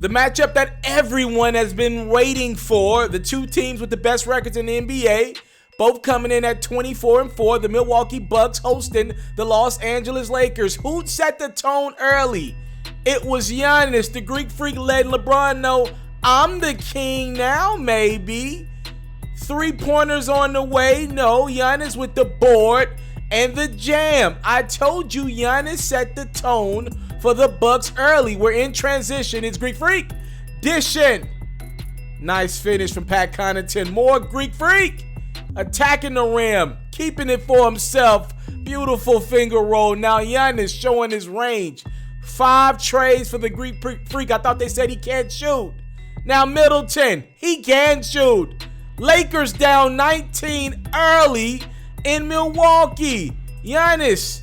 The matchup that everyone has been waiting for. The two teams with the best records in the NBA. Both coming in at 24-4. The Milwaukee Bucks hosting the Los Angeles Lakers. Who set the tone early? It was Giannis. The Greek Freak let LeBron know, I'm the king now, maybe. 3-pointers on the way. No, Giannis with the board and the jam. I told you Giannis set the tone for the Bucks early. We're in transition. It's Greek Freak dishing. Nice finish from Pat Connaughton. More Greek Freak attacking the rim, keeping it for himself. Beautiful finger roll. Now Giannis showing his range. 5 trays for the Greek Freak. I thought they said he can't shoot. Now Middleton, he can shoot. Lakers down 19 early in Milwaukee. Giannis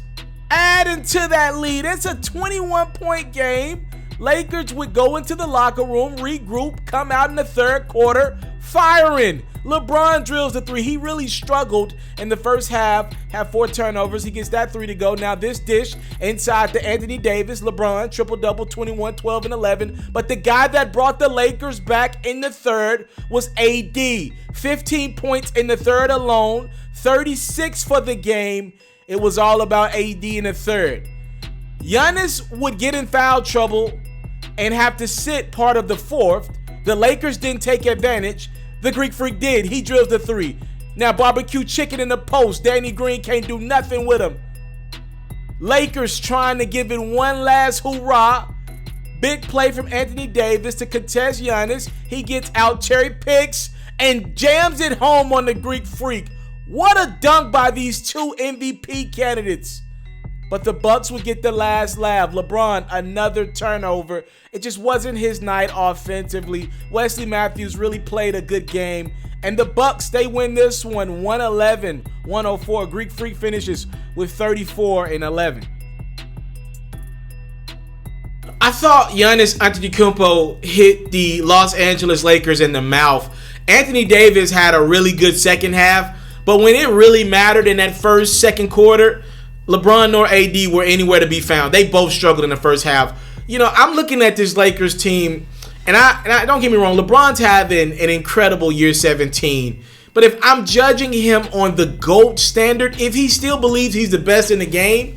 adding to that lead. It's a 21-point game. Lakers would go into the locker room, regroup, come out in the third quarter, firing. LeBron drills the 3. He really struggled in the first half, had 4 turnovers. He gets that 3 to go. Now this dish inside to Anthony Davis. LeBron, triple-double, 21, 12, and 11. But the guy that brought the Lakers back in the third was AD. 15 points in the third alone, 36 for the game. It was all about AD in the third. Giannis would get in foul trouble and have to sit part of the fourth. The Lakers didn't take advantage. The Greek Freak did. He drills the 3. Now barbecue chicken in the post. Danny Green can't do nothing with him. Lakers trying to give it one last hoorah. Big play from Anthony Davis to contest Giannis. He gets out, cherry picks, and jams it home on the Greek Freak. What a dunk by these two MVP candidates. But the Bucks would get the last laugh. LeBron, another turnover. It just wasn't his night offensively. Wesley Matthews really played a good game. And the Bucks, they win this one 111-104. Greek Freak finishes with 34 and 11. I thought Giannis Antetokounmpo hit the Los Angeles Lakers in the mouth. Anthony Davis had a really good second half. But when it really mattered in that first, second quarter, LeBron nor AD were anywhere to be found. They both struggled in the first half. You know, I'm looking at this Lakers team, and I don't get me wrong, LeBron's having an incredible year 17. But if I'm judging him on the GOAT standard, if he still believes he's the best in the game,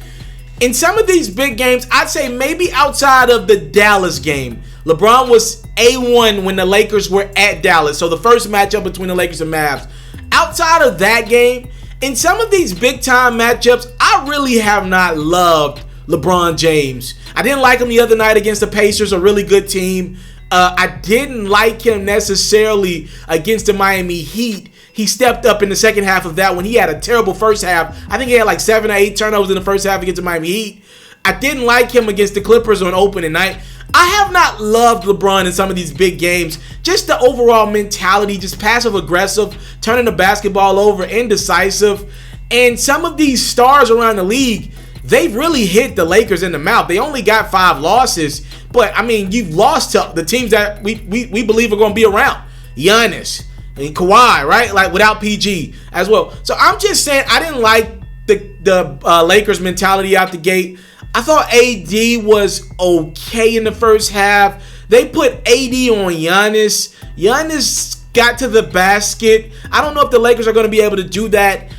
in some of these big games, I'd say maybe outside of the Dallas game, LeBron was A1 when the Lakers were at Dallas. So the first matchup between the Lakers and Mavs. Outside of that game, in some of these big-time matchups, I really have not loved LeBron James. I didn't like him the other night against the Pacers, a really good team. I didn't like him necessarily against the Miami Heat. He stepped up in the second half of that one. He had a terrible first half. I think he had like 7 or 8 turnovers in the first half against the Miami Heat. I didn't like him against the Clippers on opening night. I have not loved LeBron in some of these big games. Just the overall mentality, just passive-aggressive, turning the basketball over, indecisive. And some of these stars around the league, they've really hit the Lakers in the mouth. They only got 5 losses. But, I mean, you've lost to the teams that we believe are going to be around. Giannis and Kawhi, right? Like, without PG as well. So, I'm just saying I didn't like the Lakers mentality out the gate. I thought AD was okay in the first half. They put AD on Giannis. Giannis got to the basket. I don't know if the Lakers are going to be able to do that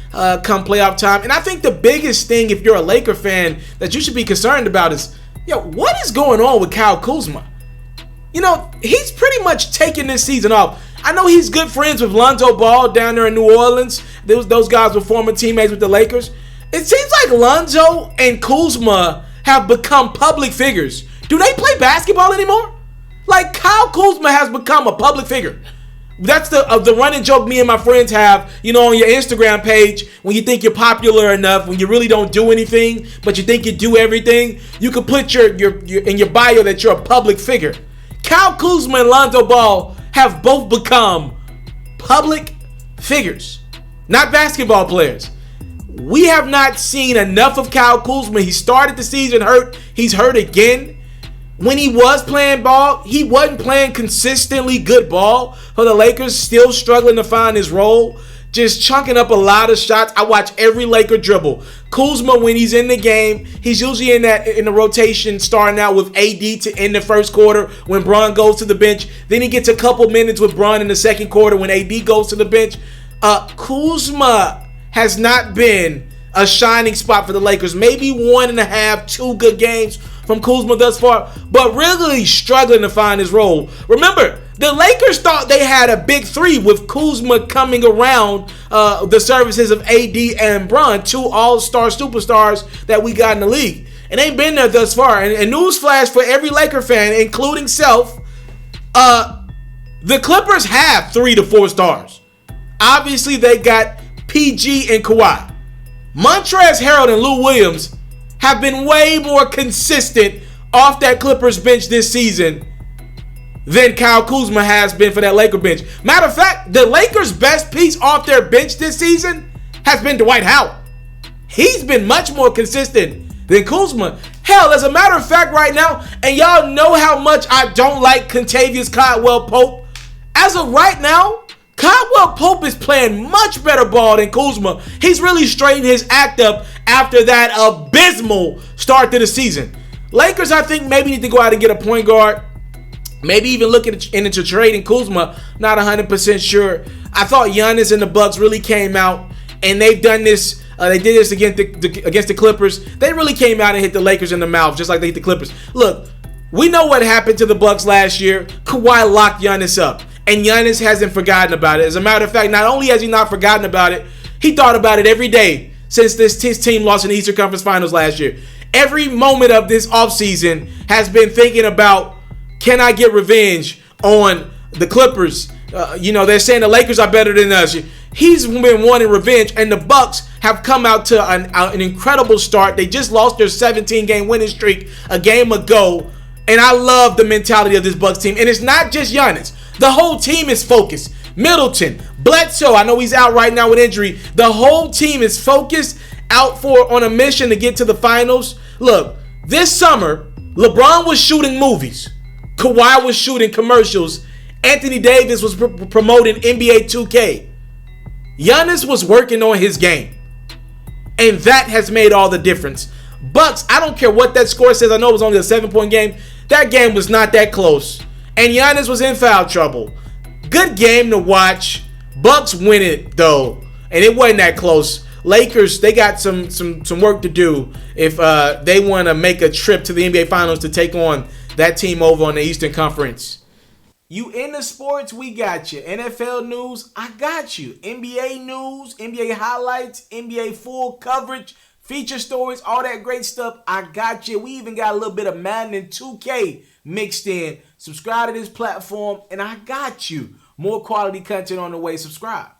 come playoff time. And I think the biggest thing, if you're a Laker fan, that you should be concerned about is, what is going on with Kyle Kuzma? You know, he's pretty much taking this season off. I know he's good friends with Lonzo Ball down there in New Orleans. Those guys were former teammates with the Lakers. It seems like Lonzo and Kuzma have become public figures. Do they play basketball anymore? Like, Kyle Kuzma has become a public figure. That's the running joke me and my friends have, on your Instagram page. When you think you're popular enough, when you really don't do anything, but you think you do everything, you can put your in your bio that you're a public figure. Kyle Kuzma and Lonzo Ball have both become public figures, not basketball players. We have not seen enough of Kyle Kuzma. He started the season hurt. He's hurt again. When he was playing ball, he wasn't playing consistently good ball for the Lakers, still struggling to find his role. just chunking up a lot of shots. I watch every Laker dribble. Kuzma, when he's in the game, he's usually in the rotation, starting out with AD to end the first quarter when Bron goes to the bench. Then he gets a couple minutes with Bron in the second quarter when AD goes to the bench. Kuzma has not been a shining spot for the Lakers. Maybe 1.5, 2 good games from Kuzma thus far, but really struggling to find his role. Remember, the Lakers thought they had a big three with Kuzma coming around the services of AD and Bron, 2 all-star superstars that we got in the league. And they've been there thus far. And newsflash for every Laker fan, including self, the Clippers have 3 to 4 stars. Obviously, they got PG and Kawhi. Montrezl Harrell and Lou Williams have been way more consistent off that Clippers bench this season than Kyle Kuzma has been for that Laker bench. Matter of fact, the Lakers' best piece off their bench this season has been Dwight Howard. He's been much more consistent than Kuzma. Hell, as a matter of fact right now, and y'all know how much I don't like Kentavious Caldwell-Pope. As of right now, Caldwell-Pope is playing much better ball than Kuzma. He's really straightened his act up after that abysmal start to the season. Lakers, I think, maybe need to go out and get a point guard. Maybe even look into trading Kuzma. Not 100% sure. I thought Giannis and the Bucks really came out, and they've done this. They did this against the Clippers. They really came out and hit the Lakers in the mouth, just like they hit the Clippers. Look, we know what happened to the Bucks last year. Kawhi locked Giannis up. And Giannis hasn't forgotten about it. As a matter of fact, not only has he not forgotten about it, he thought about it every day since his team lost in the Eastern Conference Finals last year. Every moment of this offseason has been thinking about, can I get revenge on the Clippers? They're saying the Lakers are better than us. He's been wanting revenge, and the Bucks have come out to an incredible start. They just lost their 17-game winning streak a game ago, and I love the mentality of this Bucks team. And it's not just Giannis. The whole team is focused. Middleton, Bledsoe, I know he's out right now with injury. The whole team is focused, on a mission to get to the finals. Look, this summer, LeBron was shooting movies. Kawhi was shooting commercials. Anthony Davis was promoting NBA 2K. Giannis was working on his game. And that has made all the difference. Bucks, I don't care what that score says. I know it was only a 7-point game. That game was not that close. And Giannis was in foul trouble. Good game to watch. Bucks win it, though. And it wasn't that close. Lakers, they got some work to do if they want to make a trip to the NBA Finals to take on that team over on the Eastern Conference. You into sports, we got you. NFL news, I got you. NBA news, NBA highlights, NBA full coverage, feature stories, all that great stuff, I got you. We even got a little bit of Madden and 2K mixed in. Subscribe to this platform, and I got you. More quality content on the way. Subscribe.